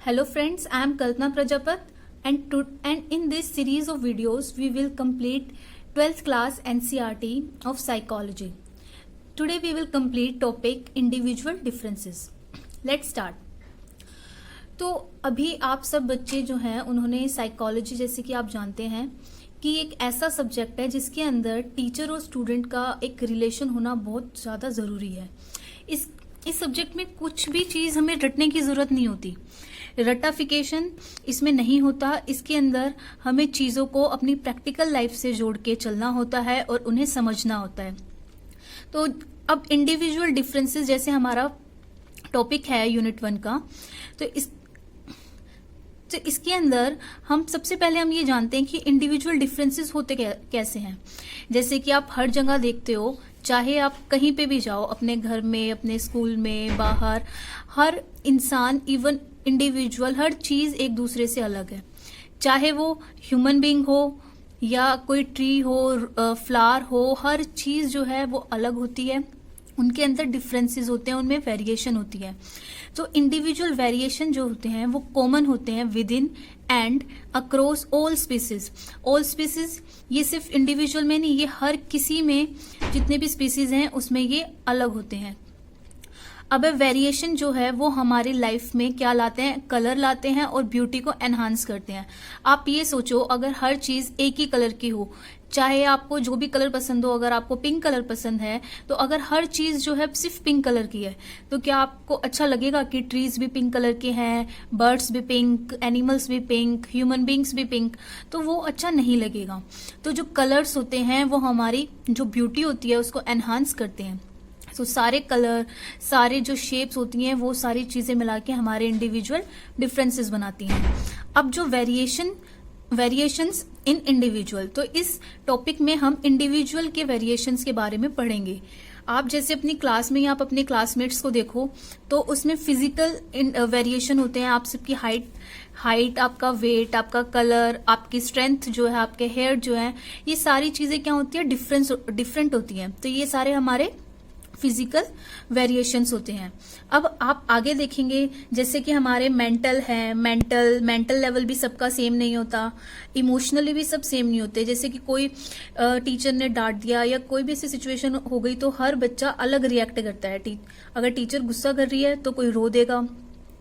Hello friends, I am Kalpana Prajapat and in this series of videos we will complete 12th class NCERT of psychology. Today we will complete topic individual differences. Let's start. तो अभी आप सब बच्चे जो हैं उन्होंने psychology, जैसे कि आप जानते हैं कि एक ऐसा सब्जेक्ट है जिसके अंदर टीचर और स्टूडेंट का एक रिलेशन होना बहुत ज़्यादा ज़रूरी है। इस सब्जेक्ट में कुछ भी चीज़ हमें रटने की ज़रूरत नहीं होती, रटाफिकेशन इसमें नहीं होता। इसके अंदर हमें चीज़ों को अपनी प्रैक्टिकल लाइफ से जोड़ के चलना होता है और उन्हें समझना होता है। तो अब इंडिविजुअल डिफरेंसेस जैसे हमारा टॉपिक है यूनिट 1 का, तो इसके अंदर हम सबसे पहले हम ये जानते हैं कि इंडिविजुअल डिफरेंसेस होते कैसे हैं। जैसे कि आप हर जगह देखते हो, चाहे आप कहीं पे भी जाओ, अपने घर में, अपने स्कूल में, बाहर, हर इंसान, इवन इंडिविजुअल, हर चीज एक दूसरे से अलग है। चाहे वो ह्यूमन बीइंग हो या कोई ट्री हो, फ्लावर हो, हर चीज जो है वो अलग होती है। उनके अंदर डिफरेंसेस होते हैं, उनमें वेरिएशन होती है। तो इंडिविजुअल वेरिएशन जो होते हैं वो कॉमन होते हैं with in and across all species. All species ये सिर्फ इंडिविजुअल में नहीं, ये हर किसी में जितने भी स्पीसीज हैं उसमें ये अलग होते हैं। अब वेरिएशन जो है वो हमारी लाइफ में क्या लाते हैं, कलर लाते हैं और ब्यूटी को एनहांस करते हैं। आप ये सोचो, अगर हर चीज एक ही कलर की हो, चाहे आपको जो भी कलर पसंद हो, अगर आपको पिंक कलर पसंद है तो अगर हर चीज जो है सिर्फ पिंक कलर की है तो क्या आपको अच्छा लगेगा कि ट्रीज भी पिंक कलर के हैं, बर्ड्स भी पिंक, एनिमल्स भी पिंक, ह्यूमन बींग्स भी पिंक? तो वो अच्छा नहीं लगेगा। तो जो कलर्स होते हैं वो हमारी जो ब्यूटी होती है उसको एनहांस करते हैं। तो सारे कलर, सारे जो शेप्स होती हैं वो सारी चीजें मिला के हमारे इंडिविजुअल डिफरेंसेस बनाती हैं। अब जो वेरिएशंस इन इंडिविजुअल, तो इस टॉपिक में हम इंडिविजुअल के वेरिएशंस के बारे में पढ़ेंगे। आप जैसे अपनी क्लास में या आप अपने क्लासमेट्स को देखो तो उसमें फिजिकल वेरिएशन होते हैं। आप सबकी हाइट, आपका वेट, आपका कलर, आपकी स्ट्रेंथ जो है, आपके हेयर जो है, ये सारी चीजें क्या होती है, डिफरेंट होती हैं। तो ये सारे हमारे फिजिकल वेरिएशंस होते हैं। अब आप आगे देखेंगे जैसे कि हमारे मेंटल है, मेंटल लेवल भी सबका सेम नहीं होता, इमोशनली भी सब सेम नहीं होते। जैसे कि कोई टीचर ने डांट दिया या कोई भी ऐसी सिचुएशन हो गई तो हर बच्चा अलग रिएक्ट करता है। अगर टीचर गुस्सा कर रही है तो कोई रो देगा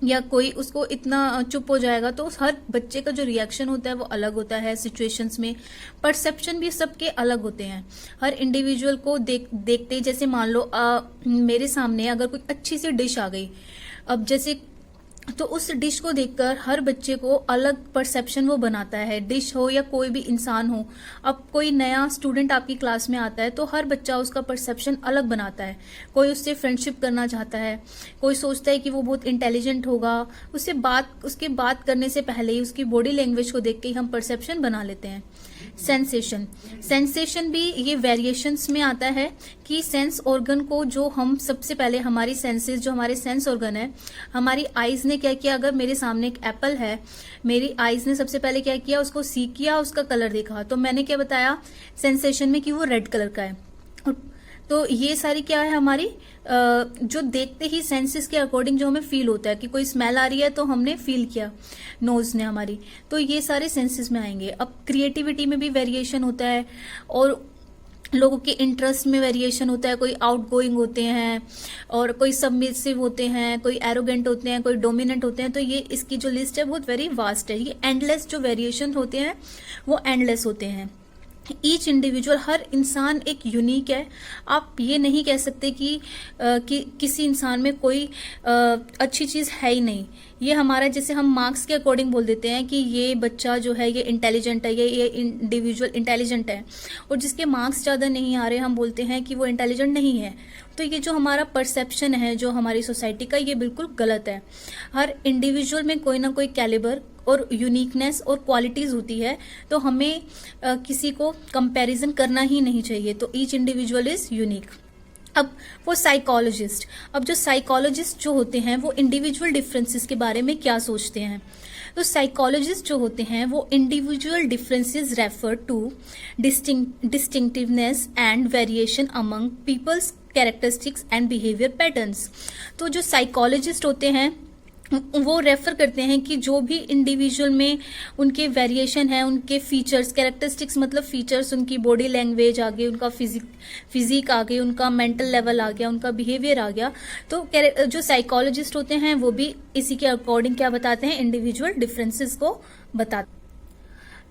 या कोई उसको इतना चुप हो जाएगा। तो हर बच्चे का जो रिएक्शन होता है वो अलग होता है सिचुएशंस में। परसेप्शन भी सबके अलग होते हैं। हर इंडिविजुअल को देखते, जैसे मान लो मेरे सामने अगर कोई अच्छी सी डिश आ गई, अब जैसे तो उस डिश को देखकर हर बच्चे को अलग परसेप्शन वो बनाता है, डिश हो या कोई भी इंसान हो। अब कोई नया स्टूडेंट आपकी क्लास में आता है तो हर बच्चा उसका परसेप्शन अलग बनाता है। कोई उससे फ्रेंडशिप करना चाहता है, कोई सोचता है कि वो बहुत इंटेलिजेंट होगा, उसके बात करने से पहले ही उसकी बॉडी लैंग्वेज को देख के ही हम परसेप्शन बना लेते हैं। सेंसेशन भी ये वेरिएशंस में आता है कि सेंस ऑर्गन को, जो हम सबसे पहले हमारी सेंसेस, जो हमारे सेंस ऑर्गन है, हमारी आईज ने क्या किया, अगर मेरे सामने एक एप्पल है, मेरी आईज ने सबसे पहले क्या किया, उसको सी किया, उसका कलर देखा, तो मैंने क्या बताया सेंसेशन में कि वो रेड कलर का है। तो ये सारी क्या है हमारी जो देखते ही सेंसेस के अकॉर्डिंग जो हमें फील होता है कि कोई स्मेल आ रही है तो हमने फील किया नोज ने हमारी, तो ये सारे सेंसेस में आएंगे। अब क्रिएटिविटी में भी वेरिएशन होता है और लोगों के इंटरेस्ट में वेरिएशन होता है। कोई आउटगोइंग होते हैं और कोई सबमिसिव होते हैं, कोई एरोगेंट होते हैं, कोई डोमिनेंट होते हैं। तो ये इसकी जो लिस्ट है बहुत वेरी वास्ट है। ये एंडलेस जो वेरिएशन होते हैं वो एंडलेस होते हैं। ईच इंडिविजुअल, हर इंसान एक यूनिक है। आप ये नहीं कह सकते कि किसी इंसान में कोई अच्छी चीज है ही नहीं। ये हमारा, जैसे हम मार्क्स के अकॉर्डिंग बोल देते हैं कि ये बच्चा जो है ये इंटेलिजेंट है, ये इंडिविजुअल इंटेलिजेंट है, और जिसके मार्क्स ज्यादा नहीं आ रहे हम बोलते हैं कि वो इंटेलिजेंट नहीं है। तो ये जो हमारा परसेप्शन है जो हमारी सोसाइटी का, ये बिल्कुल गलत है। हर इंडिविजुअल में कोई ना कोई कैलिबर और यूनिकनेस और क्वालिटीज होती है, तो हमें किसी को कंपैरिजन करना ही नहीं चाहिए। तो ईच इंडिविजुअल इज यूनिक। अब वो साइकोलॉजिस्ट, अब जो साइकोलॉजिस्ट जो होते हैं वो इंडिविजुअल डिफरेंसेस के बारे में क्या सोचते हैं? तो साइकोलॉजिस्ट जो होते हैं वो individual differences refer to distinctiveness and variation among peoples characteristics and behaviour patterns. तो जो साइकोलॉजिस्ट होते हैं वो रेफर करते हैं कि जो भी इंडिविजुअल में उनके वेरिएशन है, उनके फीचर्स, कैरेक्टरिस्टिक्स मतलब फीचर्स, उनकी बॉडी लैंग्वेज आ गई, उनका फिजिक आ गई, उनका मेंटल लेवल आ गया, उनका बिहेवियर आ गया। तो जो साइकोलॉजिस्ट होते हैं वो भी इसी के अकॉर्डिंग क्या बताते हैं, इंडिविजुअल डिफरेंसेस को बताते हैं।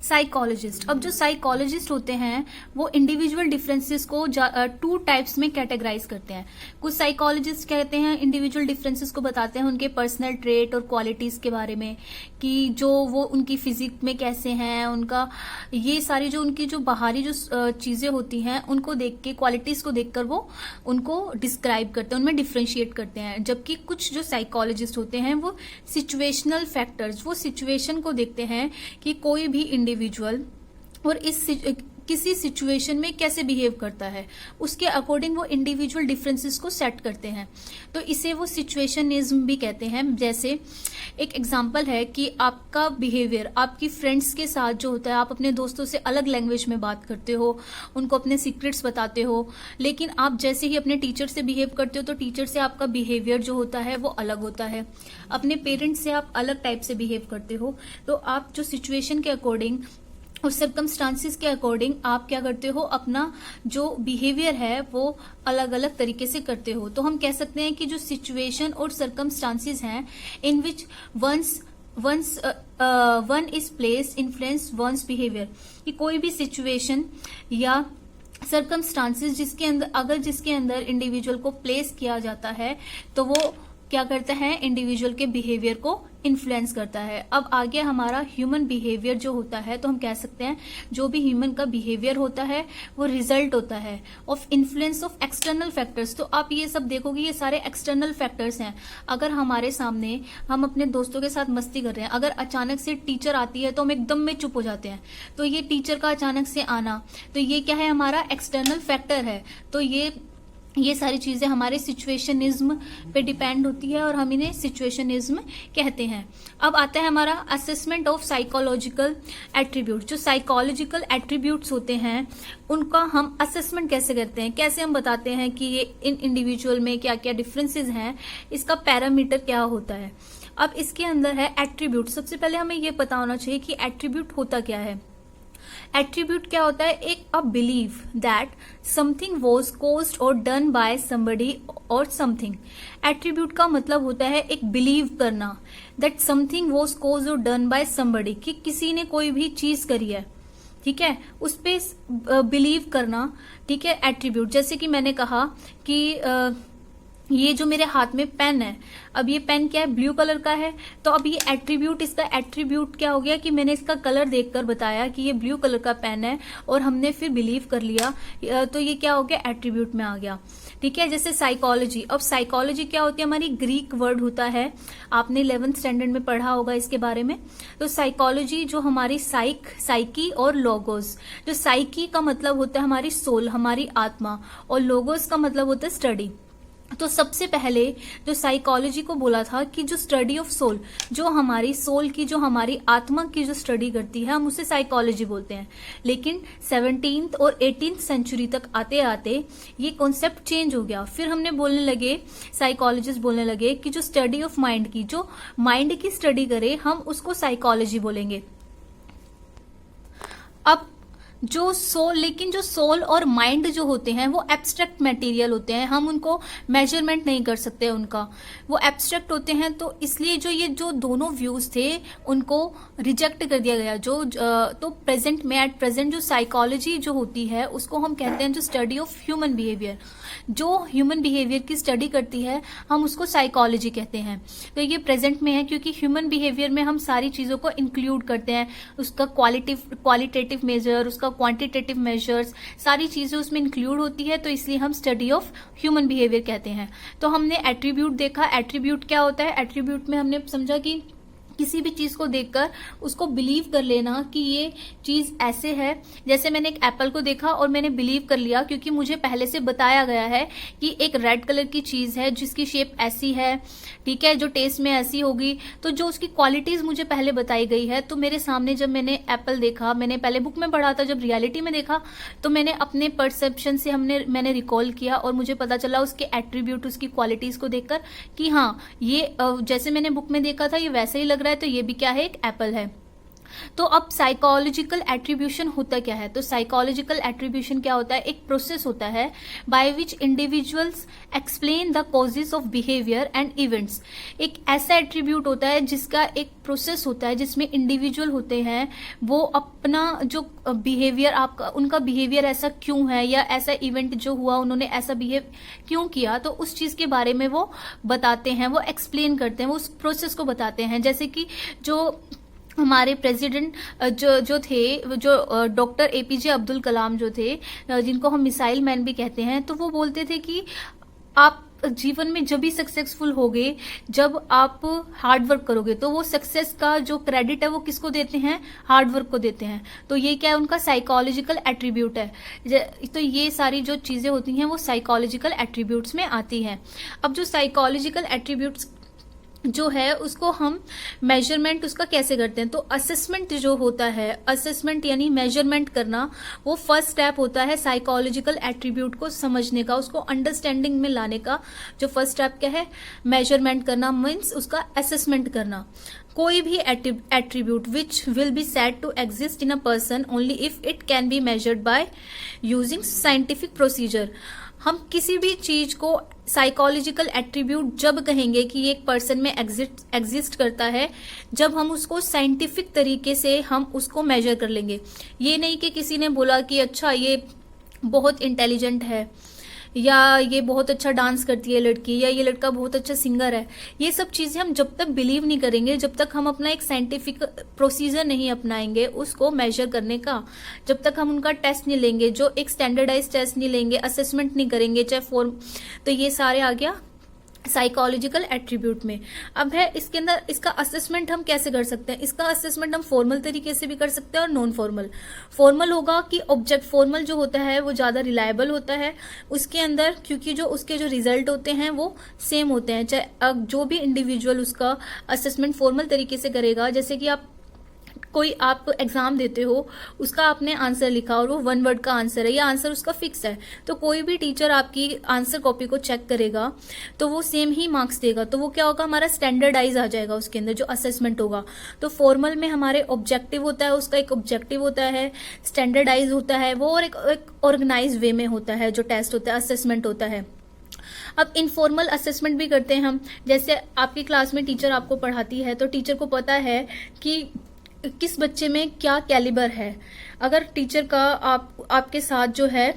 साइकोलॉजिस्ट, अब जो साइकोलॉजिस्ट होते हैं वो इंडिविजुअल डिफरेंसेस को 2 टाइप्स में कैटेगराइज करते हैं। कुछ साइकोलॉजिस्ट कहते हैं इंडिविजुअल डिफरेंसेस को बताते हैं उनके पर्सनल ट्रेट और क्वालिटीज के बारे में, कि जो वो उनकी फिजिक में कैसे हैं, उनका ये सारी जो उनकी जो बाहरी जो चीजें होती हैं उनको देख के, क्वालिटीज को देखकर वो उनको डिस्क्राइब करते हैं, उनमें डिफ्रेंशिएट करते हैं। जबकि कुछ जो साइकोलॉजिस्ट होते हैं वो सिचुएशनल फैक्टर्स, वो सिचुएशन को देखते हैं कि कोई भी इंडिविजुअल और किसी सिचुएशन में कैसे बिहेव करता है, उसके अकॉर्डिंग वो इंडिविजुअल डिफरेंसेस को सेट करते हैं। तो इसे वो सिचुएशनिज्म भी कहते हैं। जैसे एक एग्जांपल है कि आपका बिहेवियर आपकी फ्रेंड्स के साथ जो होता है, आप अपने दोस्तों से अलग लैंग्वेज में बात करते हो, उनको अपने सीक्रेट्स बताते हो, लेकिन आप जैसे ही अपने टीचर से बिहेव करते हो तो टीचर से आपका बिहेवियर जो होता है वो अलग होता है। अपने पेरेंट्स से आप अलग टाइप से बिहेव करते हो। तो आप जो सिचुएशन के अकॉर्डिंग और सर्कमस्टांसिस के अकॉर्डिंग आप क्या करते हो, अपना जो बिहेवियर है वो अलग अलग तरीके से करते हो। तो हम कह सकते हैं कि जो सिचुएशन और सर्कमस्टांसिस हैं in which one is placed influence one's behaviour, कि कोई भी सिचुएशन या सर्कमस्टांसिस जिसके अंदर इंडिविजुअल को प्लेस किया जाता है तो वो क्या करता है, इंडिविजुअल के बिहेवियर को इन्फ्लुएंस करता है। अब आगे हमारा ह्यूमन बिहेवियर जो होता है, तो हम कह सकते हैं जो भी ह्यूमन का बिहेवियर होता है वो रिजल्ट होता है of influence of external factors. तो आप ये सब देखोगे ये सारे एक्सटर्नल फैक्टर्स हैं। अगर हमारे सामने हम अपने दोस्तों के साथ मस्ती कर रहे हैं, अगर अचानक से टीचर आती है तो हम एकदम में चुप हो जाते हैं। तो ये टीचर का अचानक से आना, तो ये क्या है, हमारा एक्सटर्नल फैक्टर है। तो ये सारी चीजें हमारे सिचुएशनिज्म पे डिपेंड होती है और हम इन्हें सिचुएशनिज्म कहते हैं। अब आता है हमारा असेसमेंट ऑफ साइकोलॉजिकल एट्रीब्यूट। जो साइकोलॉजिकल एट्रीब्यूट्स होते हैं उनका हम असेसमेंट कैसे करते हैं, कैसे हम बताते हैं कि ये इन इंडिविजुअल में क्या क्या डिफरेंसेस हैं, इसका पैरामीटर क्या होता है। अब इसके अंदर है एट्रीब्यूट। सबसे पहले हमें ये पता होना चाहिए कि एट्रीब्यूट होता क्या है। एट्रीब्यूट क्या होता है, एक a believe that something was caused और डन बाय समबडी और समथिंग। एट्रीब्यूट का मतलब होता है एक बिलीव करना दैट समथिंग वॉज कोज्ड और डन बाय समबडी, कि किसी ने कोई भी चीज करी है, ठीक है, उस पे बिलीव करना, ठीक है, एट्रीब्यूट। जैसे कि मैंने कहा कि ये जो मेरे हाथ में पेन है, अब ये पेन क्या है, ब्लू कलर का है। तो अब ये एट्रीब्यूट, इसका एट्रीब्यूट क्या हो गया कि मैंने इसका कलर देखकर बताया कि ये ब्लू कलर का पेन है और हमने फिर बिलीव कर लिया, तो ये क्या हो गया, एट्रीब्यूट में आ गया। ठीक है, जैसे साइकोलॉजी। अब साइकोलॉजी क्या होती है, हमारी ग्रीक वर्ड होता है, आपने 11th स्टैंडर्ड में पढ़ा होगा इसके बारे में। तो साइकोलॉजी जो हमारी साइकी और लोगोस। जो साइकी का मतलब होता है हमारी सोल, हमारी आत्मा, और लोगोस का मतलब होता है स्टडी। तो सबसे पहले जो साइकोलॉजी को बोला था कि जो स्टडी ऑफ सोल, जो हमारी सोल की, जो हमारी आत्मा की जो स्टडी करती है, हम उसे साइकोलॉजी बोलते हैं। लेकिन 17th और 18th सेंचुरी तक आते आते ये कॉन्सेप्ट चेंज हो गया। फिर हमने बोलने लगे, साइकोलॉजिस्ट बोलने लगे कि जो स्टडी ऑफ माइंड की, जो माइंड की स्टडी करे, हम उसको साइकोलॉजी बोलेंगे। अब जो सोल और माइंड जो होते हैं वो एब्स्ट्रैक्ट मटेरियल होते हैं, हम उनको मेजरमेंट नहीं कर सकते, उनका वो एब्स्ट्रैक्ट होते हैं। तो इसलिए ये जो दोनों व्यूज थे उनको रिजेक्ट कर दिया गया। तो प्रेजेंट में, एट प्रेजेंट, जो साइकोलॉजी जो होती है उसको हम कहते हैं जो स्टडी ऑफ ह्यूमन बिहेवियर। जो ह्यूमन बिहेवियर की स्टडी करती है हम उसको साइकोलॉजी कहते हैं। तो ये प्रेजेंट में है क्योंकि ह्यूमन बिहेवियर में हम सारी चीजों को इंक्लूड करते हैं, उसका क्वालिटेटिव मेजर, उसका क्वांटिटेटिव मेजर्स, सारी चीजें उसमें इंक्लूड होती है। तो इसलिए हम स्टडी ऑफ ह्यूमन बिहेवियर कहते हैं। तो हमने एट्रीब्यूट देखा। एट्रीब्यूट क्या होता है, एट्रीब्यूट में हमने समझा कि किसी भी चीज को देखकर उसको बिलीव कर लेना कि ये चीज ऐसे है। जैसे मैंने एक एप्पल को देखा और मैंने बिलीव कर लिया क्योंकि मुझे पहले से बताया गया है कि एक रेड कलर की चीज है जिसकी शेप ऐसी है, ठीक है, जो टेस्ट में ऐसी होगी। तो जो उसकी क्वालिटीज मुझे पहले बताई गई है, तो मेरे सामने जब मैंने एप्पल देखा, मैंने पहले बुक में पढ़ा था, जब रियलिटी में देखा तो मैंने अपने परसेप्शन से मैंने रिकॉल किया और मुझे पता चला उसके एट्रीब्यूट, उसकी क्वालिटीज को देखकर कि हाँ ये जैसे मैंने बुक में देखा था ये वैसे ही लग रहा है, तो ये भी क्या है, एक एप्पल है। तो अब साइकोलॉजिकल एट्रीब्यूशन होता क्या है? तो साइकोलॉजिकल एट्रीब्यूशन क्या होता है? एक प्रोसेस होता है by which individuals explain the causes of behaviour and events. एक ऐसा एट्रीब्यूट होता है जिसका एक प्रोसेस होता है जिसमें इंडिविजुअल होते हैं, वो अपना जो बिहेवियर, आपका उनका बिहेवियर ऐसा क्यों है या ऐसा इवेंट जो हुआ उन्होंने ऐसा बिहेव क्यों किया, तो उस चीज के बारे में वो बताते हैं, वो एक्सप्लेन करते हैं, वो उस प्रोसेस को बताते हैं। जैसे कि जो हमारे प्रेसिडेंट जो थे, जो डॉक्टर एपीजे अब्दुल कलाम जो थे, जिनको हम मिसाइल मैन भी कहते हैं, तो वो बोलते थे कि आप जीवन में जब भी सक्सेसफुल होगे जब आप हार्ड वर्क करोगे। तो वो सक्सेस का जो क्रेडिट है वो किसको देते हैं? हार्ड वर्क को देते हैं। तो ये क्या है? उनका साइकोलॉजिकल एट्रीब्यूट है। तो ये सारी जो चीजें होती हैं वो साइकोलॉजिकल एट्रीब्यूट्स में आती हैं। अब जो साइकोलॉजिकल एट्रीब्यूट्स जो है उसको हम मेजरमेंट उसका कैसे करते हैं? तो असेसमेंट जो होता है, असेसमेंट यानी मेजरमेंट करना, वो फर्स्ट स्टेप होता है साइकोलॉजिकल एट्रीब्यूट को समझने का, उसको अंडरस्टैंडिंग में लाने का। जो फर्स्ट स्टेप क्या है? मेजरमेंट करना, मीन्स उसका असेसमेंट करना। कोई भी attribute which will be said to exist in a person only if it can be measured by using scientific procedure. हम किसी भी चीज को साइकोलॉजिकल एट्रीब्यूट जब कहेंगे कि ये एक पर्सन में एग्जिस्ट करता है, जब हम उसको साइंटिफिक तरीके से हम उसको मेजर कर लेंगे। ये नहीं कि किसी ने बोला कि अच्छा ये बहुत इंटेलिजेंट है, या ये बहुत अच्छा डांस करती है लड़की, या ये लड़का बहुत अच्छा सिंगर है। ये सब चीजें हम जब तक बिलीव नहीं करेंगे, जब तक हम अपना एक साइंटिफिक प्रोसीजर नहीं अपनाएंगे उसको मेजर करने का, जब तक हम उनका टेस्ट नहीं लेंगे, जो एक स्टैंडर्डाइज टेस्ट नहीं लेंगे, असेसमेंट नहीं करेंगे चाहे फॉर्म, तो ये सारे आ गया साइकोलॉजिकल एट्रीब्यूट में। अब है इसके अंदर इसका असेसमेंट हम कैसे कर सकते हैं? इसका असेसमेंट हम फॉर्मल तरीके से भी कर सकते हैं और नॉन फॉर्मल। फॉर्मल होगा कि ऑब्जेक्ट, फॉर्मल जो होता है वो ज्यादा रिलायबल होता है उसके अंदर, क्योंकि जो उसके जो रिजल्ट होते हैं वो सेम होते हैं, चाहे जो भी इंडिविजुअल उसका असेसमेंट फॉर्मल तरीके से करेगा। जैसे कि कोई आप एग्जाम देते हो, उसका आपने आंसर लिखा और वो 1 वर्ड का आंसर है, या आंसर उसका फिक्स है, तो कोई भी टीचर आपकी आंसर कॉपी को चेक करेगा तो वो सेम ही मार्क्स देगा। तो वो क्या होगा? हमारा स्टैंडर्डाइज आ जाएगा उसके अंदर जो असेसमेंट होगा। तो फॉर्मल में हमारे ऑब्जेक्टिव होता है, उसका एक ऑब्जेक्टिव होता है, स्टैंडर्डाइज होता है वो, और एक ऑर्गेनाइज वे में होता है जो टेस्ट होता है, असेसमेंट होता है। अब इनफॉर्मल असेसमेंट भी करते हैं हम। जैसे आपकी क्लास में टीचर आपको पढ़ाती है, तो टीचर को पता है कि किस बच्चे में क्या कैलिबर है। अगर टीचर का आपके साथ जो है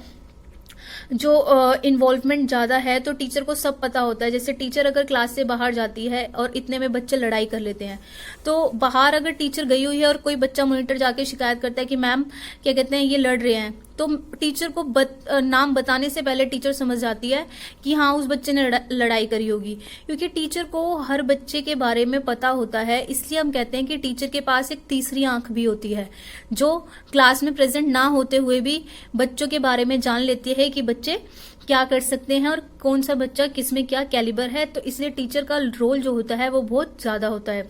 जो इन्वॉल्वमेंट ज्यादा है, तो टीचर को सब पता होता है। जैसे टीचर अगर क्लास से बाहर जाती है और इतने में बच्चे लड़ाई कर लेते हैं, तो बाहर अगर टीचर गई हुई है और कोई बच्चा मॉनिटर जाके शिकायत करता है कि मैम क्या कहते हैं ये लड़ रहे हैं, तो टीचर को नाम बताने से पहले टीचर समझ जाती है कि हाँ उस बच्चे ने लड़ाई करी होगी, क्योंकि टीचर को हर बच्चे के बारे में पता होता है। इसलिए हम कहते हैं कि टीचर के पास एक तीसरी आंख भी होती है, जो क्लास में प्रेजेंट ना होते हुए भी बच्चों के बारे में जान लेती है कि बच्चे क्या कर सकते हैं और कौन सा बच्चा किसमें क्या कैलिबर है। तो इसलिए टीचर का रोल जो होता है वो बहुत ज्यादा होता है।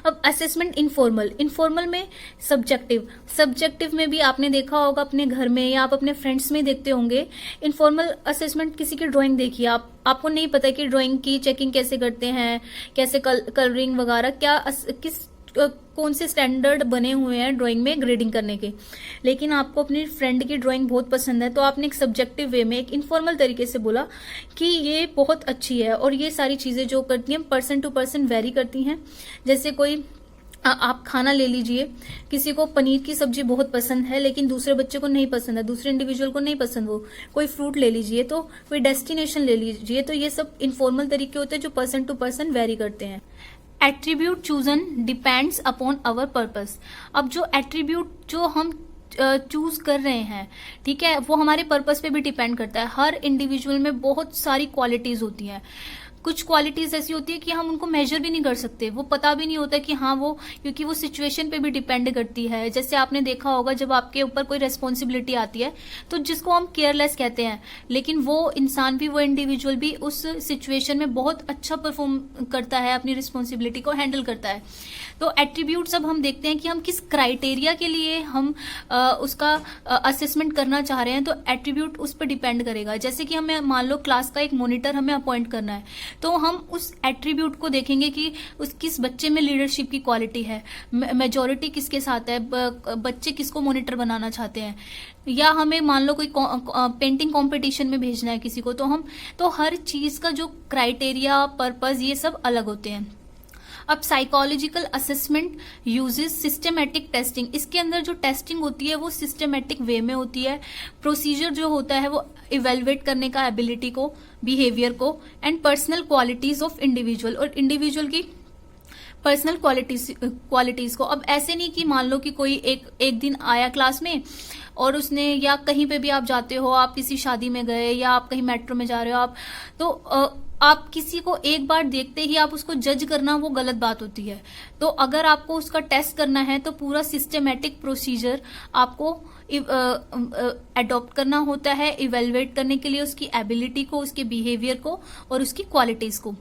अब असेसमेंट इनफॉर्मल में सब्जेक्टिव में भी आपने देखा होगा अपने घर में या आप अपने फ्रेंड्स में देखते होंगे। इनफॉर्मल असेसमेंट, किसी की ड्राइंग देखिए, आपको नहीं पता कि ड्राइंग की चेकिंग कैसे करते हैं, कैसे कलरिंग वगैरह, कौन से स्टैंडर्ड बने हुए हैं ड्राइंग में ग्रेडिंग करने के, लेकिन आपको अपनी फ्रेंड की ड्राइंग बहुत पसंद है, तो आपने एक सब्जेक्टिव वे में, एक इनफॉर्मल तरीके से बोला कि ये बहुत अच्छी है। और ये सारी चीजें जो करती हैं पर्सन टू पर्सन वेरी करती हैं। जैसे कोई आप खाना ले लीजिए, किसी को पनीर की सब्जी बहुत पसंद है लेकिन दूसरे बच्चे को नहीं पसंद है, दूसरे इंडिविजुअल को नहीं पसंद वो। कोई फ्रूट ले लीजिए, तो कोई डेस्टिनेशन ले लीजिए, तो ये सब इनफॉर्मल तरीके होते हैं जो पर्सन टू पर्सन वेरी करते हैं। Attribute chosen depends upon our purpose. अब जो एट्रीब्यूट जो हम चूज कर रहे हैं, ठीक है, वो हमारे पर्पस पे भी डिपेंड करता है। हर इंडिविजुअल में बहुत सारी क्वालिटीज होती हैं। कुछ क्वालिटीज ऐसी होती है कि हम उनको मेजर भी नहीं कर सकते, वो पता भी नहीं होता कि हाँ वो, क्योंकि वो सिचुएशन पे भी डिपेंड करती है। जैसे आपने देखा होगा जब आपके ऊपर कोई रेस्पॉन्सिबिलिटी आती है तो जिसको हम केयरलेस कहते हैं, लेकिन वो इंसान भी, वो इंडिविजुअल भी उस सिचुएशन में बहुत अच्छा परफॉर्म करता है, अपनी रिस्पॉन्सिबिलिटी को हैंडल करता है। तो एट्रीब्यूट्स अब हम देखते हैं कि हम किस क्राइटेरिया के लिए हम उसका असेसमेंट करना चाह रहे हैं, तो एट्रीब्यूट उस पर डिपेंड करेगा। जैसे कि हमें मान लो क्लास का एक मॉनिटर हमें अपॉइंट करना है, तो हम उस एट्रीब्यूट को देखेंगे कि उस किस बच्चे में लीडरशिप की क्वालिटी है, मेजोरिटी किसके साथ है, बच्चे किसको मॉनिटर बनाना चाहते हैं, या हमें मान लो कोई पेंटिंग कंपटीशन में भेजना है किसी को, तो हर चीज का जो क्राइटेरिया, पर्पस, ये सब अलग होते हैं। अब psychological assessment uses systematic testing. इसके अंदर जो टेस्टिंग होती है वो सिस्टमेटिक वे में होती है। प्रोसीजर जो होता है वो इवेलुएट करने का एबिलिटी को, बिहेवियर को, and personal qualities of individual, और इंडिविजुअल की पर्सनल क्वालिटीज को। अब ऐसे नहीं कि मान लो कि कोई एक दिन आया क्लास में और उसने, या कहीं पे भी आप जाते हो, आप किसी शादी में गए या आप कहीं मेट्रो में जा रहे हो, आप तो आप किसी को एक बार देखते ही आप उसको जज करना, वो गलत बात होती है। तो अगर आपको उसका टेस्ट करना है तो पूरा सिस्टमेटिक प्रोसीजर आपको अडॉप्ट करना होता है, इवेलुएट करने के लिए उसकी एबिलिटी को, उसके बिहेवियर को और उसकी क्वालिटीज को।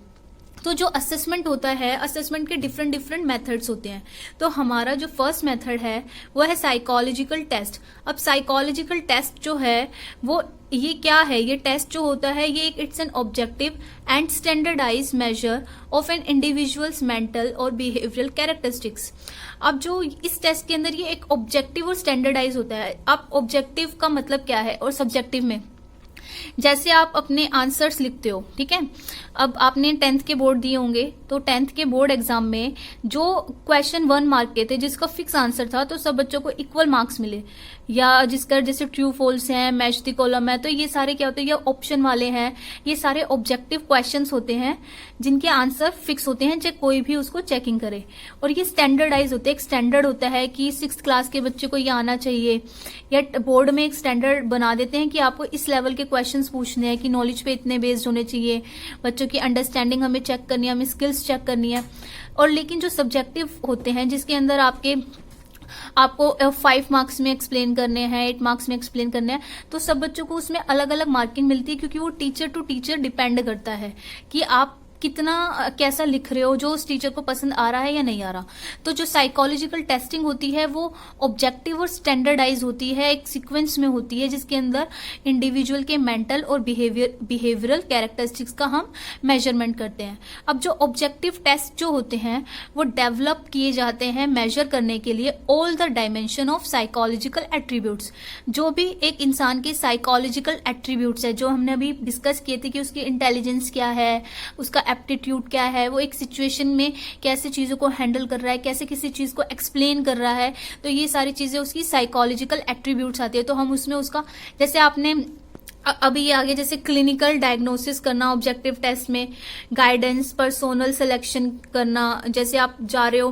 तो जो असेसमेंट होता है, असेसमेंट के डिफरेंट मेथड्स होते हैं। तो हमारा जो फर्स्ट मेथड है वो है साइकोलॉजिकल टेस्ट। अब साइकोलॉजिकल टेस्ट जो है वो ये क्या है, ये टेस्ट जो होता है ये it's an objective and standardize measure of an individual's mental और बिहेवियरल कैरेक्टरिस्टिक्स। अब जो इस टेस्ट के अंदर ये एक ऑब्जेक्टिव और स्टैंडर्डाइज होता है। अब ऑब्जेक्टिव का मतलब क्या है और सब्जेक्टिव में, जैसे आप अपने आंसर्स लिखते हो, ठीक है। अब आपने 10th के बोर्ड दिए होंगे, तो 10th के बोर्ड एग्जाम में जो क्वेश्चन 1 मार्क के थे, जिसका फिक्स आंसर था, तो सब बच्चों को इक्वल मार्क्स मिले। या जिसका जैसे ट्रू फॉल्स है, मैच द कॉलम है, तो ये सारे क्या होते हैं, ये ऑप्शन वाले हैं, ये सारे ऑब्जेक्टिव क्वेश्चंस होते हैं जिनके आंसर फिक्स होते हैं, चाहे कोई भी उसको चेकिंग करे। और ये स्टैंडर्डाइज होते हैं, एक स्टैंडर्ड होता है कि 6th क्लास के बच्चे को ये आना चाहिए, या बोर्ड में एक स्टैंडर्ड बना देते हैं कि आपको इस लेवल के क्वेश्चंस पूछने हैं, कि नॉलेज पे इतने बेस्ड होने चाहिए, बच्चों की अंडरस्टैंडिंग हमें चेक करनी है, हमें स्किल्स चेक करनी है। और लेकिन जो सब्जेक्टिव होते हैं, जिसके अंदर आपको 5 मार्क्स में एक्सप्लेन करने हैं, 8 मार्क्स में एक्सप्लेन करने हैं, तो सब बच्चों को उसमें अलग अलग मार्किंग मिलती है, क्योंकि वो टीचर टू टीचर डिपेंड करता है कि आप कितना कैसा लिख रहे हो, जो उस टीचर को पसंद आ रहा है या नहीं आ रहा। तो जो साइकोलॉजिकल टेस्टिंग होती है वो ऑब्जेक्टिव और स्टैंडर्डाइज होती है, एक सीक्वेंस में होती है, जिसके अंदर इंडिविजुअल के मेंटल और बिहेवियरल कैरेक्टरिस्टिक्स का हम मेजरमेंट करते हैं। अब जो ऑब्जेक्टिव टेस्ट जो होते हैं वो डेवलप किए जाते हैं मेजर करने के लिए all the dimension of psychological attributes. जो भी एक इंसान के साइकोलॉजिकल एट्रीब्यूट्स है, जो हमने अभी डिस्कस किए थे कि उसकी इंटेलिजेंस क्या है, उसका एप्टीट्यूड क्या है, वो एक सिचुएशन में कैसे चीजों को हैंडल कर रहा है, कैसे किसी चीज को एक्सप्लेन कर रहा है, तो ये सारी चीजें उसकी साइकोलॉजिकल एट्रीब्यूट्स आती है। तो हम उसमें उसका, जैसे आपने अभी ये आगे जैसे क्लिनिकल डायग्नोसिस करना ऑब्जेक्टिव टेस्ट में, गाइडेंस, पर्सोनल सिलेक्शन करना, जैसे आप जा रहे हो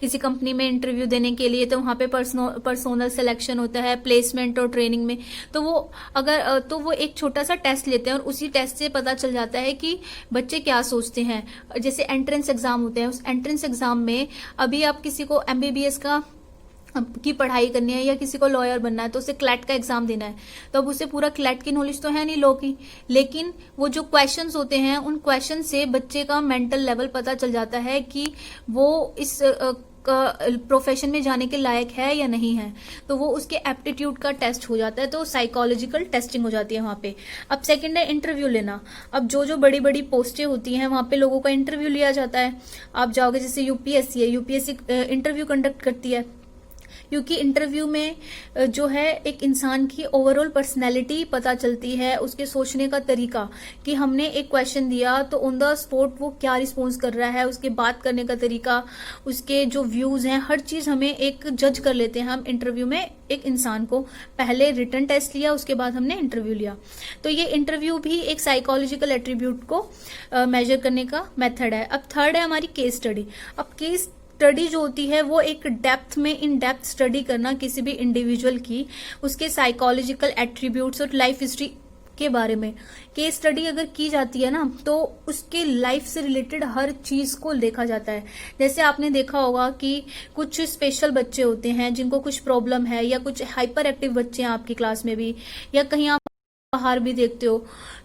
किसी कंपनी में इंटरव्यू देने के लिए, तो वहां पे पर्सोनल सिलेक्शन होता है, प्लेसमेंट और ट्रेनिंग में, तो वो एक छोटा सा टेस्ट लेते हैं और उसी टेस्ट से पता चल जाता है कि बच्चे क्या सोचते हैं। जैसे एंट्रेंस एग्जाम होते हैं, उस एंट्रेंस एग्जाम में अभी आप किसी को MBBS की पढ़ाई करनी है या किसी को लॉयर बनना है, तो उसे क्लैट का एग्जाम देना है, तो अब उसे पूरा क्लैट की नॉलेज तो है नहीं लॉ की, लेकिन वो जो क्वेश्चंस होते हैं उन क्वेश्चन से बच्चे का मेंटल लेवल पता चल जाता है कि वो इस प्रोफेशन में जाने के लायक है या नहीं है, तो वो उसके एप्टीट्यूड का टेस्ट हो जाता है। तो साइकोलॉजिकल टेस्टिंग हो जाती है वहां पे। अब सेकंड है इंटरव्यू लेना। अब जो बड़ी बड़ी पोस्टें होती हैं वहां पे लोगों का इंटरव्यू लिया जाता है। आप जाओगे, जैसे UPSC है, UPSC इंटरव्यू कंडक्ट करती है, क्योंकि इंटरव्यू में जो है एक इंसान की ओवरऑल पर्सनैलिटी पता चलती है, उसके सोचने का तरीका, कि हमने एक क्वेश्चन दिया तो ऑन द स्पॉट वो क्या रिस्पॉन्स कर रहा है, उसके बात करने का तरीका, उसके जो व्यूज हैं, हर चीज हमें एक जज कर लेते हैं हम इंटरव्यू में। एक इंसान को पहले रिटन टेस्ट लिया, उसके बाद हमने इंटरव्यू लिया, तो ये इंटरव्यू भी एक साइकोलॉजिकल एट्रीब्यूट को मेजर करने का मेथड है। अब थर्ड है हमारी केस स्टडी। अब केस स्टडी जो होती है वो एक डेप्थ में, इन डेप्थ स्टडी करना किसी भी इंडिविजुअल की, उसके साइकोलॉजिकल एट्रीब्यूट्स और लाइफ हिस्ट्री के बारे में केस स्टडी अगर की जाती है ना, तो उसके लाइफ से रिलेटेड हर चीज को देखा जाता है। जैसे आपने देखा होगा कि कुछ स्पेशल बच्चे होते हैं जिनको कुछ प्रॉब्लम है, या कुछ हाइपर एक्टिव बच्चे हैं आपकी क्लास में भी, या कहीं आप बाहर भी देखते हो,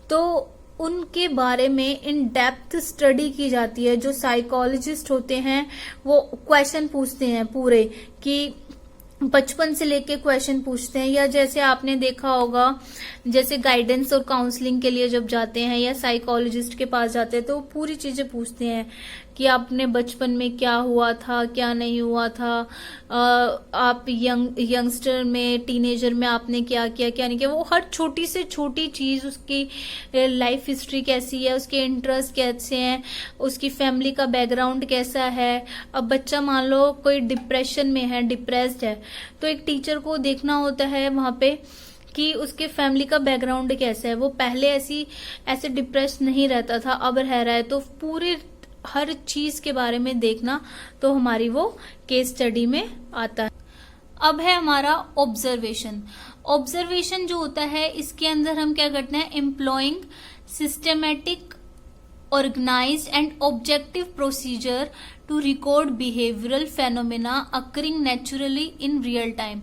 तो उनके बारे में इन डेप्थ स्टडी की जाती है। जो साइकोलॉजिस्ट होते हैं वो क्वेश्चन पूछते हैं पूरे, कि बचपन से लेके क्वेश्चन पूछते हैं। या जैसे आपने देखा होगा, जैसे गाइडेंस और काउंसलिंग के लिए जब जाते हैं या साइकोलॉजिस्ट के पास जाते हैं, तो पूरी चीजें पूछते हैं कि आपने बचपन में क्या हुआ था, क्या नहीं हुआ था, आप यंगस्टर में, टीनेजर में आपने क्या किया, क्या नहीं किया। वो हर छोटी से छोटी चीज, उसकी लाइफ हिस्ट्री कैसी है, उसके इंटरेस्ट कैसे हैं, उसकी फैमिली का बैकग्राउंड कैसा है। अब बच्चा मान लो कोई डिप्रेशन में है, डिप्रेस्ड है, तो एक टीचर को देखना होता है वहां पे कि उसके फैमिली का बैकग्राउंड कैसा है। वो पहले ऐसे डिप्रेस नहीं रहता था, अब रह रहा है, तो पूरे हर चीज के बारे में देखना तो हमारी वो केस स्टडी में आता है। अब है हमारा ऑब्जर्वेशन। ऑब्जर्वेशन जो होता है, इसके अंदर हम क्या करते हैं, employing systematic, organized and objective procedure to record behavioral phenomena occurring naturally in real time।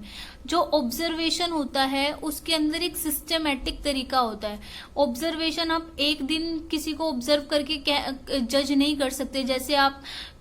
जो ऑब्जर्वेशन होता है उसके अंदर एक सिस्टमेटिक तरीका होता है। ऑब्जर्वेशन आप एक दिन किसी को ऑब्जर्व करके जज नहीं कर सकते। जैसे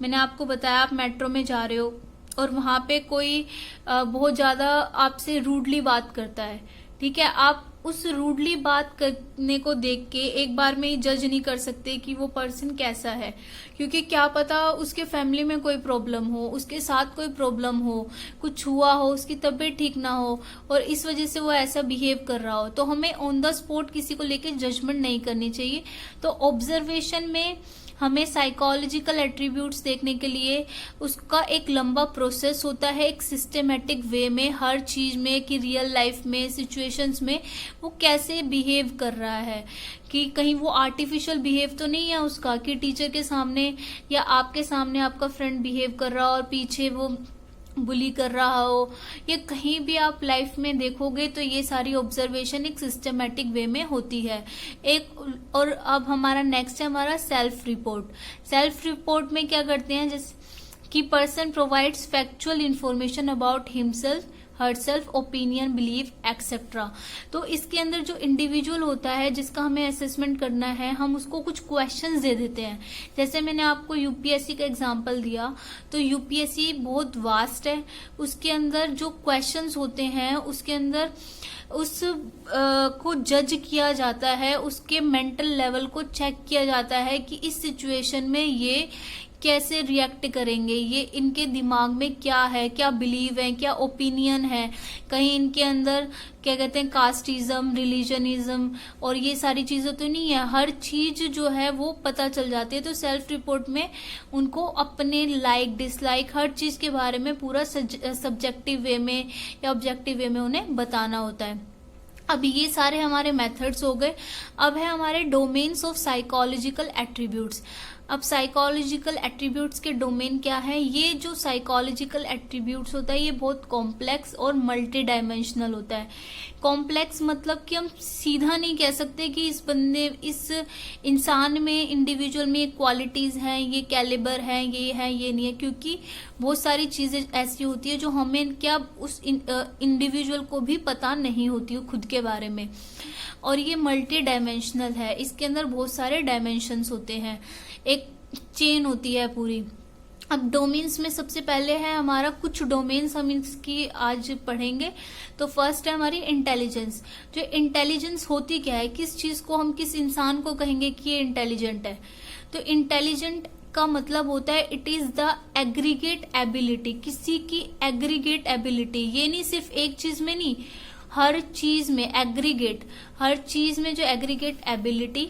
मैंने आपको बताया, आप मेट्रो में जा रहे हो और वहां पे कोई बहुत ज्यादा आपसे रूडली बात करता है, ठीक है, आप उस रूडली बात करने को देख के एक बार में ही जज नहीं कर सकते कि वो पर्सन कैसा है, क्योंकि क्या पता उसके फैमिली में कोई प्रॉब्लम हो, उसके साथ कोई प्रॉब्लम हो, कुछ हुआ हो, उसकी तबीयत ठीक ना हो और इस वजह से वो ऐसा बिहेव कर रहा हो। तो हमें ऑन द स्पॉट किसी को लेके जजमेंट नहीं करनी चाहिए। तो ऑब्जर्वेशन में हमें साइकोलॉजिकल एट्रीब्यूट्स देखने के लिए उसका एक लंबा प्रोसेस होता है, एक सिस्टमेटिक वे में, हर चीज में, कि रियल लाइफ में, सिचुएशंस में वो कैसे बिहेव कर रहा है, कि कहीं वो आर्टिफिशियल बिहेव तो नहीं है उसका, कि टीचर के सामने या आपके सामने आपका फ्रेंड बिहेव कर रहा हो और पीछे वो बुली कर रहा हो। ये कहीं भी आप लाइफ में देखोगे तो ये सारी ऑब्जर्वेशन एक सिस्टमेटिक वे में होती है। और अब हमारा नेक्स्ट है हमारा सेल्फ रिपोर्ट। सेल्फ रिपोर्ट में क्या करते हैं, जैसे कि person provides factual information about himself, herself, opinion, believe etcetera. तो इसके अंदर जो इंडिविजुअल होता है जिसका हमें असेसमेंट करना है, हम उसको कुछ क्वेश्चंस दे देते हैं। जैसे मैंने आपको यूपीएससी का एग्जांपल दिया, तो यूपीएससी बहुत वास्ट है, उसके अंदर जो क्वेश्चंस होते हैं उसके अंदर उस को जज किया जाता है, उसके मेंटल लेवल को चेक किया जाता है कि इस सिचुएशन में ये कैसे रिएक्ट करेंगे, ये इनके दिमाग में क्या है, क्या बिलीव है, क्या ओपिनियन है, कहीं इनके अंदर क्या कहते हैं कास्टिज्म, रिलीजनिज्म और ये सारी चीजें तो नहीं है। हर चीज जो है वो पता चल जाती है। तो सेल्फ रिपोर्ट में उनको अपने लाइक डिसलाइक हर चीज के बारे में पूरा सब्जेक्टिव वे में या ऑब्जेक्टिव वे में उन्हें बताना होता है। अब ये सारे हमारे मेथड्स हो गए। अब है हमारे डोमेन्स ऑफ साइकोलॉजिकल एट्रीब्यूट्स। अब साइकोलॉजिकल एट्रीब्यूट्स के डोमेन क्या है, ये जो साइकोलॉजिकल एट्रीब्यूट्स होता है ये बहुत कॉम्प्लेक्स और मल्टी डायमेंशनल होता है। कॉम्प्लेक्स मतलब कि हम सीधा नहीं कह सकते कि इस इंसान में, इंडिविजुअल में ये क्वालिटीज हैं, ये कैलिबर है, ये नहीं है, क्योंकि बहुत सारी चीजें ऐसी होती है जो हमें क्या उस इंडिविजुअल को भी पता नहीं होती है खुद के बारे में। और ये मल्टी डायमेंशनल है, इसके अंदर बहुत सारे डायमेंशंस होते हैं, एक चेन होती है पूरी। अब डोमेन्स में सबसे पहले है हमारा, कुछ डोमेन्स हम इसकी आज पढ़ेंगे। तो फर्स्ट है हमारी इंटेलिजेंस। जो इंटेलिजेंस होती क्या है, किस चीज को हम, किस इंसान को कहेंगे कि ये इंटेलिजेंट है। तो इंटेलिजेंट का मतलब होता है it is the aggregate ability, किसी की एग्रीगेट एबिलिटी। ये नहीं सिर्फ एक चीज में नहीं, हर चीज में एग्रीगेट, हर चीज में जो एग्रीगेट एबिलिटी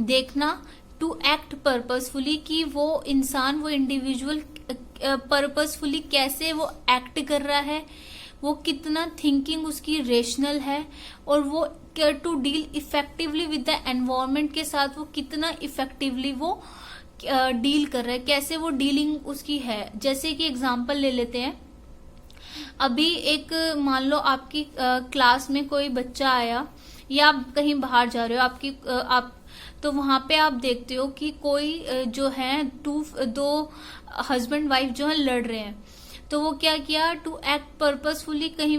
देखना, टू एक्ट पर्पसफुली, कि वो इंसान, वो इंडिविजुअल पर्पसफुली कैसे वो एक्ट कर रहा है, वो कितना थिंकिंग उसकी रेशनल है, और वो to deal effectively with the environment के साथ वो कितना इफेक्टिवली वो डील कर रहा है, कैसे वो डीलिंग उसकी है। जैसे कि एग्जांपल ले लेते हैं, अभी एक मान लो आपकी क्लास में कोई बच्चा आया या आप कहीं बाहर जा रहे हो, आप तो वहां पे आप देखते हो कि कोई जो है दो हस्बैंड वाइफ जो है लड़ रहे हैं, तो वो क्या किया, टू एक्ट पर्पसफुली कहीं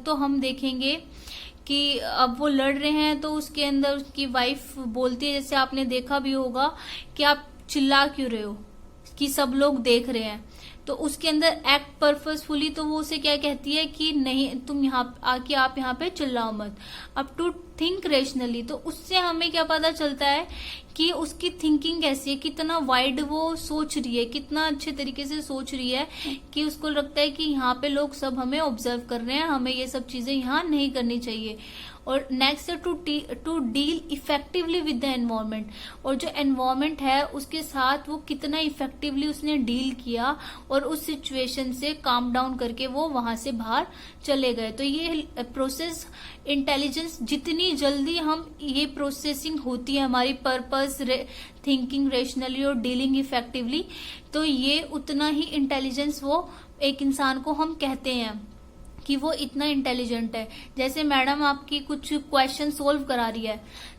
तो हम देखेंगे कि अब वो लड़ रहे हैं तो उसके अंदर उसकी वाइफ बोलती है, जैसे आपने देखा भी होगा कि आप चिल्ला क्यों रहे हो, कि सब लोग देख रहे हैं, तो उसके अंदर एक्ट पर्पसफुली तो वो उसे क्या कहती है कि नहीं तुम यहाँ आके आप यहाँ पे चिल्लाओ मत। अब टू थिंक रेशनली, तो उससे हमें क्या पता चलता है कि उसकी थिंकिंग कैसी है, कितना वाइड वो सोच रही है, कितना अच्छे तरीके से सोच रही है कि उसको लगता है कि यहाँ पे लोग सब हमें ऑब्जर्व कर रहे हैं, हमें ये सब चीजें यहाँ नहीं करनी चाहिए। और नेक्स्ट है to deal effectively with the environment, और जो एनवायरमेंट है उसके साथ वो कितना इफेक्टिवली उसने डील किया और उस सिचुएशन से काम डाउन करके वो वहां से बाहर चले गए। तो ये प्रोसेस इंटेलिजेंस, जितनी जल्दी हम ये प्रोसेसिंग होती है हमारी पर्पस थिंकिंग रेशनली और डीलिंग इफेक्टिवली, तो ये उतना ही इंटेलिजेंस वो एक इंसान को हम कहते हैं कि वो इतना इंटेलिजेंट है। जैसे मैडम आपकी कुछ क्वेश्चन सोल्व करा रही है,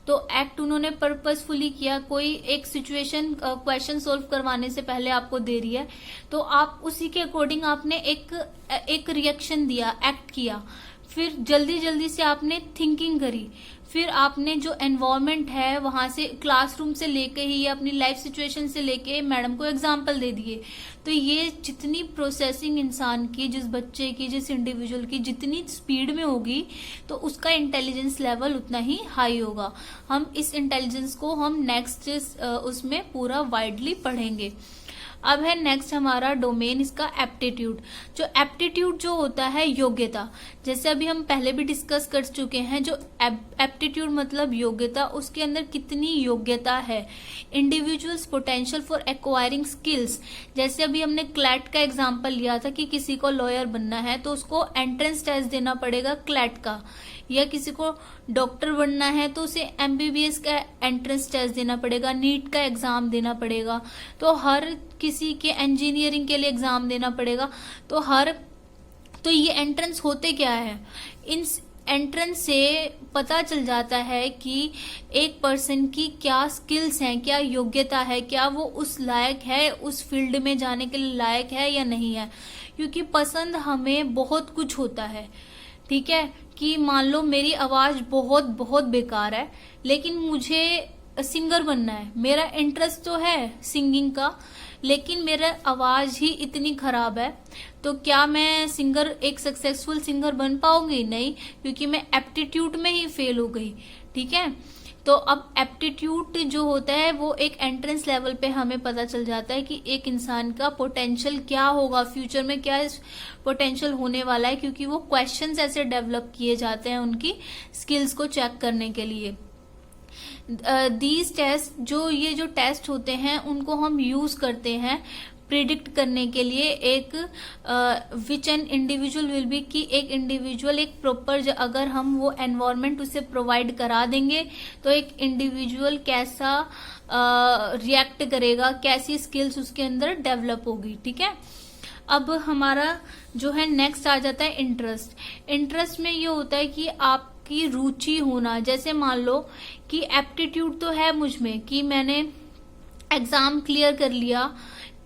तो एक्ट उन्होंने पर्पसफुली किया, कोई एक सिचुएशन क्वेश्चन सोल्व करवाने से पहले आपको दे रही है, तो आप उसी के अकॉर्डिंग आपने एक रिएक्शन दिया, एक्ट किया, फिर जल्दी जल्दी से आपने थिंकिंग करी, फिर आपने जो एनवायरनमेंट है वहां से क्लासरूम से लेके ही अपनी लाइफ सिचुएशन से लेके मैडम को एग्जाम्पल दे दिए। तो ये जितनी प्रोसेसिंग इंसान की, जिस बच्चे की, जिस इंडिविजुअल की जितनी स्पीड में होगी, तो उसका इंटेलिजेंस लेवल उतना ही हाई होगा। हम इस इंटेलिजेंस को हम नेक्स्ट उसमें पूरा वाइडली पढ़ेंगे। अब है नेक्स्ट हमारा डोमेन इसका एप्टीट्यूड। जो एप्टीट्यूड जो होता है योग्यता, जैसे अभी हम पहले भी डिस्कस कर चुके हैं, जो एप्टीट्यूड मतलब योग्यता, उसके अंदर कितनी योग्यता है, individuals potential for acquiring skills. जैसे अभी हमने क्लैट का एग्जांपल लिया था कि किसी को लॉयर बनना है तो उसको एंट्रेंस टेस्ट देना पड़ेगा क्लैट का, या किसी को डॉक्टर बनना है तो उसे एमबीबीएस का एंट्रेंस टेस्ट देना पड़ेगा, नीट का एग्जाम देना पड़ेगा, तो हर किसी के इंजीनियरिंग के लिए एग्जाम देना पड़ेगा। तो ये एंट्रेंस होते क्या है, इन एंट्रेंस से पता चल जाता है कि एक पर्सन की क्या स्किल्स हैं, क्या योग्यता है, क्या वो उस लायक है, उस फील्ड में जाने के लिए लायक है या नहीं है। क्योंकि पसंद हमें बहुत कुछ होता है, ठीक है, कि मान लो मेरी आवाज बहुत बहुत बेकार है लेकिन मुझे सिंगर बनना है, मेरा इंटरेस्ट तो है सिंगिंग का, लेकिन मेरा आवाज ही इतनी खराब है, तो क्या मैं एक सक्सेसफुल सिंगर बन पाऊंगी? नहीं, क्योंकि मैं एप्टीट्यूड में ही फेल हो गई। ठीक है, तो अब एप्टीट्यूड जो होता है वो एक एंट्रेंस लेवल पे हमें पता चल जाता है कि एक इंसान का पोटेंशियल क्या होगा, फ्यूचर में क्या पोटेंशियल होने वाला है, क्योंकि वो क्वेश्चंस ऐसे डेवलप किए जाते हैं उनकी स्किल्स को चेक करने के लिए। दीज टेस्ट, ये जो टेस्ट होते हैं उनको हम यूज करते हैं प्रिडिक्ट करने के लिए, एक विच एन इंडिविजुअल विल बी, कि एक इंडिविजुअल एक प्रॉपर, अगर हम वो एनवायरनमेंट उसे प्रोवाइड करा देंगे तो एक इंडिविजुअल कैसा रिएक्ट करेगा, कैसी स्किल्स उसके अंदर डेवलप होगी। ठीक है, अब हमारा जो है नेक्स्ट आ जाता है इंटरेस्ट। इंटरेस्ट में ये होता है कि आपकी रुचि होना। जैसे मान लो कि एप्टीट्यूड तो है मुझ में कि मैंने एग्जाम क्लियर कर लिया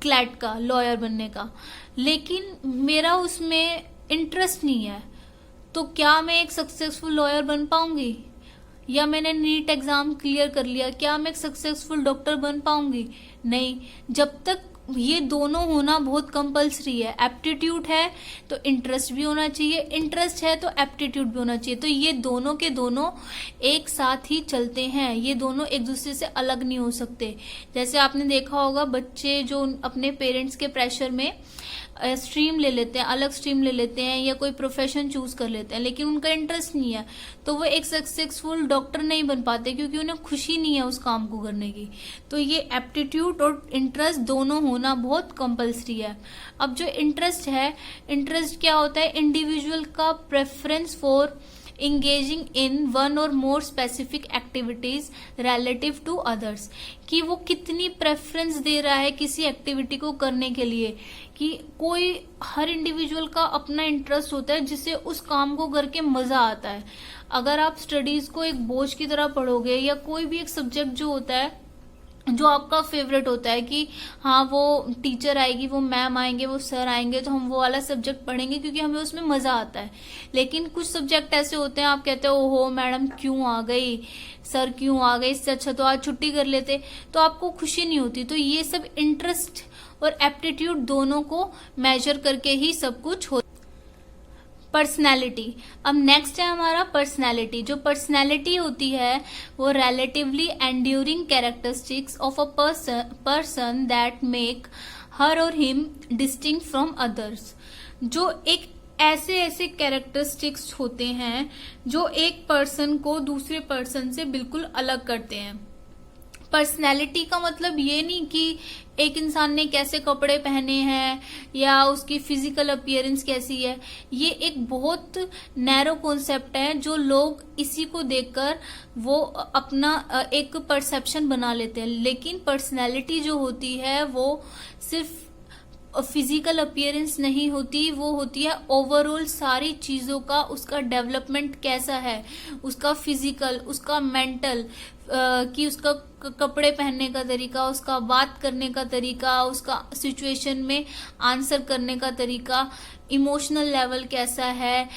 क्लैट का, लॉयर बनने का, लेकिन मेरा उसमें इंटरेस्ट नहीं है, तो क्या मैं एक सक्सेसफुल लॉयर बन पाऊंगी? या मैंने नीट एग्जाम क्लियर कर लिया, क्या मैं एक सक्सेसफुल डॉक्टर बन पाऊंगी? नहीं, जब तक ये दोनों होना बहुत कंपल्सरी है। एप्टीट्यूड है तो इंटरेस्ट भी होना चाहिए, इंटरेस्ट है तो एप्टीट्यूड भी होना चाहिए, तो ये दोनों के दोनों एक साथ ही चलते हैं, ये दोनों एक दूसरे से अलग नहीं हो सकते। जैसे आपने देखा होगा बच्चे जो अपने पेरेंट्स के प्रेशर में स्ट्रीम ले लेते हैं, अलग स्ट्रीम ले लेते हैं, या कोई प्रोफेशन चूज कर लेते हैं, लेकिन उनका इंटरेस्ट नहीं है, तो वो एक सक्सेसफुल डॉक्टर नहीं बन पाते, क्योंकि उन्हें खुशी नहीं है उस काम को करने की। तो ये एप्टीट्यूड और इंटरेस्ट दोनों होना बहुत कंपल्सरी है। अब जो इंटरेस्ट है, इंटरेस्ट क्या होता है? इंडिविजुअल का preference for engaging in one or more specific activities relative to others, कि वो कितनी प्रेफरेंस दे रहा है किसी एक्टिविटी को करने के लिए, कि कोई हर इंडिविजुअल का अपना इंटरेस्ट होता है जिसे उस काम को करके मजा आता है। अगर आप स्टडीज को एक बोझ की तरह पढ़ोगे या कोई भी एक सब्जेक्ट जो होता है जो आपका फेवरेट होता है कि हाँ वो टीचर आएगी, वो मैम आएंगे, वो सर आएंगे, तो हम वो वाला सब्जेक्ट पढ़ेंगे क्योंकि हमें उसमें मजा आता है। लेकिन कुछ सब्जेक्ट ऐसे होते हैं आप कहते हो ओहो मैडम क्यों आ गई, सर क्यों आ गए, इससे अच्छा तो आज छुट्टी कर लेते, तो आपको खुशी नहीं होती। तो ये सब इंटरेस्ट और एप्टीट्यूड दोनों को मेजर करके ही सब कुछ हो। पर्सनैलिटी, अब नेक्स्ट है हमारा पर्सनैलिटी। जो पर्सनैलिटी होती है वो relatively enduring characteristics of a person that make her और हिम डिस्टिंक्ट फ्रॉम अदर्स। जो एक ऐसे ऐसे कैरेक्टरिस्टिक्स होते हैं जो एक पर्सन को दूसरे पर्सन से बिल्कुल अलग करते हैं। पर्सनैलिटी का मतलब ये नहीं कि एक इंसान ने कैसे कपड़े पहने हैं या उसकी फिजिकल अपीयरेंस कैसी है। ये एक बहुत नैरो कॉन्सेप्ट है जो लोग इसी को देखकर वो अपना एक परसेप्शन बना लेते हैं। लेकिन पर्सनैलिटी जो होती है वो सिर्फ फिजिकल अपीयरेंस नहीं होती, वो होती है ओवरऑल सारी चीजों का उसका डेवलपमेंट कैसा है, उसका फिजिकल, उसका मेंटल, कि उसका कपड़े पहनने का तरीका, उसका बात करने का तरीका, उसका सिचुएशन में आंसर करने का तरीका, इमोशनल लेवल कैसा है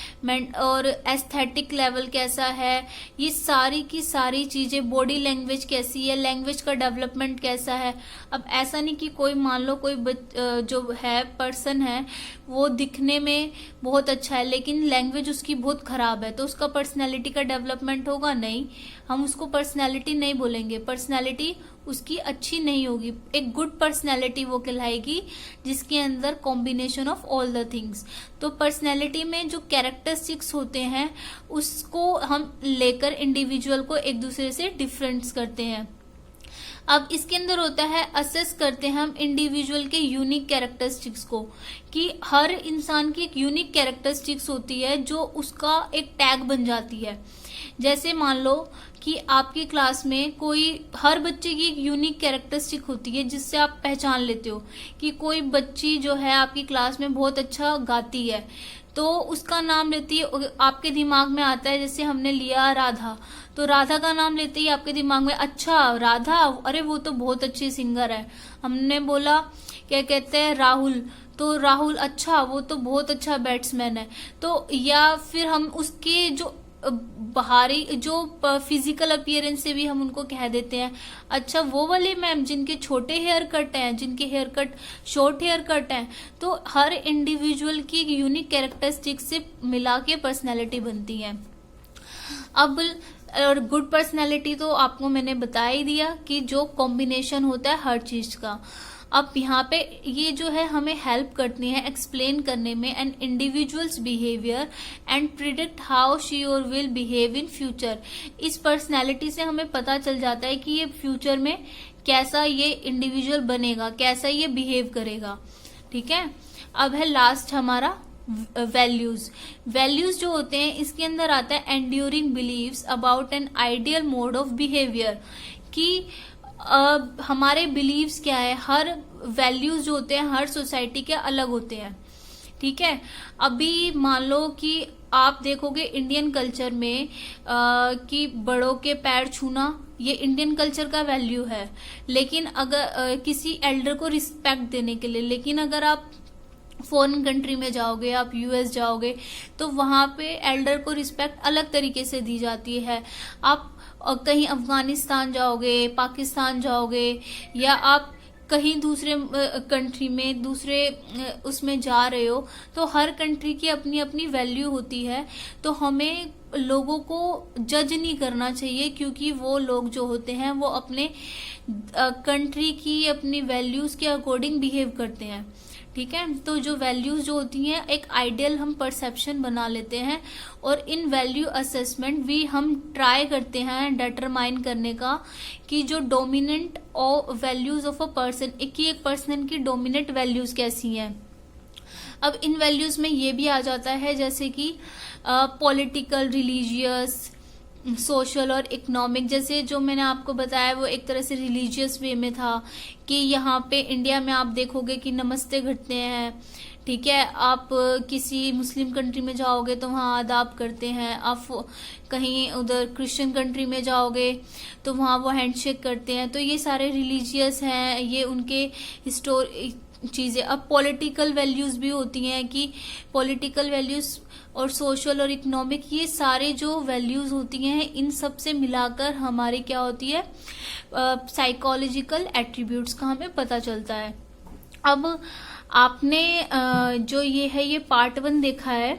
और एस्थेटिक लेवल कैसा है, ये सारी की सारी चीजें, बॉडी लैंग्वेज कैसी है, लैंग्वेज का डेवलपमेंट कैसा है। अब ऐसा नहीं कि कोई मान लो कोई जो है पर्सन है वो दिखने में बहुत अच्छा है लेकिन लैंग्वेज उसकी बहुत खराब है, तो उसका पर्सनैलिटी का डेवलपमेंट होगा नहीं, हम उसको पर्सनैलिटी नहीं बोलेंगे, पर्सनैलिटी उसकी अच्छी नहीं होगी। एक गुड पर्सनैलिटी वो कहलाएगी जिसके अंदर combination of all the things. तो पर्सनैलिटी में जो कैरेक्टरिस्टिक्स होते हैं उसको हम लेकर इंडिविजुअल को एक दूसरे से डिफरेंस करते हैं। अब इसके अंदर होता है असेस करते हैं हम इंडिविजुअल के यूनिक कैरेक्टरिस्टिक्स को, कि हर इंसान की एक यूनिक कैरेक्टरिस्टिक्स होती है जो उसका एक टैग बन जाती है। जैसे मान लो कि आपकी क्लास में कोई, हर बच्चे की एक यूनिक कैरेक्टरिस्टिक होती है जिससे आप पहचान लेते हो कि कोई बच्ची जो है आपकी क्लास में बहुत अच्छा गाती है, तो उसका नाम लेती है, आपके दिमाग में आता है, जैसे हमने लिया राधा, तो राधा का नाम लेते ही आपके दिमाग में अच्छा राधा, अरे वो तो बहुत अच्छी सिंगर है। हमने बोला क्या कहते हैं राहुल, तो राहुल अच्छा वो तो बहुत अच्छा बैट्समैन है। तो या फिर हम उसके जो बाहरी जो फिजिकल अपीयरेंस से भी हम उनको कह देते हैं अच्छा वो वाले मैम जिनके छोटे हेयर कट हैं, जिनके haircut short haircut हैं। तो हर इंडिविजुअल की एक यूनिक कैरेक्टरिस्टिक से मिला के पर्सनैलिटी बनती है। अब और गुड पर्सनैलिटी तो आपको मैंने बता ही दिया कि जो कॉम्बिनेशन होता है हर चीज का। अब यहाँ पे ये जो है हमें हेल्प करती है एक्सप्लेन करने में an individual's behaviour and predict how she और विल बिहेव इन फ्यूचर। इस पर्सनैलिटी से हमें पता चल जाता है कि ये फ्यूचर में कैसा ये इंडिविजुअल बनेगा, कैसा ये बिहेव करेगा। ठीक है, अब है लास्ट हमारा वैल्यूज। वैल्यूज जो होते हैं इसके अंदर आता है enduring beliefs about an ideal mode of behaviour, कि हमारे बिलीव्स क्या है। हर वैल्यूज जो होते हैं हर सोसाइटी के अलग होते हैं। ठीक है, अभी मान लो कि आप देखोगे इंडियन कल्चर में कि बड़ों के पैर छूना ये इंडियन कल्चर का वैल्यू है, लेकिन अगर किसी एल्डर को रिस्पेक्ट देने के लिए, लेकिन अगर आप फॉरेन कंट्री में जाओगे, आप यूएस जाओगे, तो वहां पे एल्डर को रिस्पेक्ट अलग तरीके से दी जाती है। आप कहीं अफगानिस्तान जाओगे, पाकिस्तान जाओगे, या आप कहीं दूसरे कंट्री में दूसरे उसमें जा रहे हो, तो हर कंट्री की अपनी अपनी वैल्यू होती है। तो हमें लोगों को जज नहीं करना चाहिए, क्योंकि वो लोग जो होते हैं वो अपने कंट्री की अपनी वैल्यूज के अकॉर्डिंग बिहेव करते हैं। ठीक है, तो जो वैल्यूज जो होती हैं एक आइडियल हम परसेप्शन बना लेते हैं, और इन वैल्यू असेसमेंट भी हम ट्राई करते हैं डिटरमाइन करने का कि जो dominant values of a person, एक पर्सन की डोमिनेंट वैल्यूज कैसी हैं। अब इन वैल्यूज में ये भी आ जाता है जैसे कि पॉलिटिकल, रिलीजियस, सोशल और इकोनॉमिक। जैसे जो मैंने आपको बताया वो एक तरह से रिलीजियस वे में था कि यहाँ पे इंडिया में आप देखोगे कि नमस्ते घटते हैं, ठीक है। आप किसी मुस्लिम कंट्री में जाओगे तो वहाँ आदाब करते हैं, आप कहीं उधर क्रिश्चियन कंट्री में जाओगे तो वहाँ वो हैंडशेक करते हैं। तो ये सारे रिलीजियस हैं, ये उनके चीजें। अब पॉलिटिकल वैल्यूज भी होती हैं कि पॉलिटिकल वैल्यूज और सोशल और इकोनॉमिक, ये सारे जो वैल्यूज होती हैं इन सब से मिलाकर हमारी क्या होती है, साइकोलॉजिकल एट्रीब्यूट्स का हमें पता चलता है। अब आपने जो ये है ये पार्ट 1 देखा है,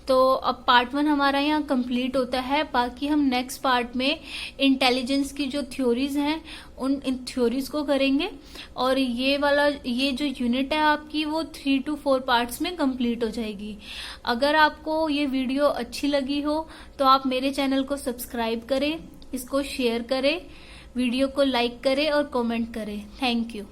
तो अब पार्ट 1 हमारा यहाँ कंप्लीट होता है। बाकी हम नेक्स्ट पार्ट में इंटेलिजेंस की जो थ्योरीज हैं उन थ्योरीज को करेंगे, और ये जो यूनिट है आपकी वो 3 to 4 पार्ट्स में कंप्लीट हो जाएगी। अगर आपको ये वीडियो अच्छी लगी हो तो आप मेरे चैनल को सब्सक्राइब करें, इसको शेयर करें, वीडियो को लाइक करें और कमेंट करें। Thank you.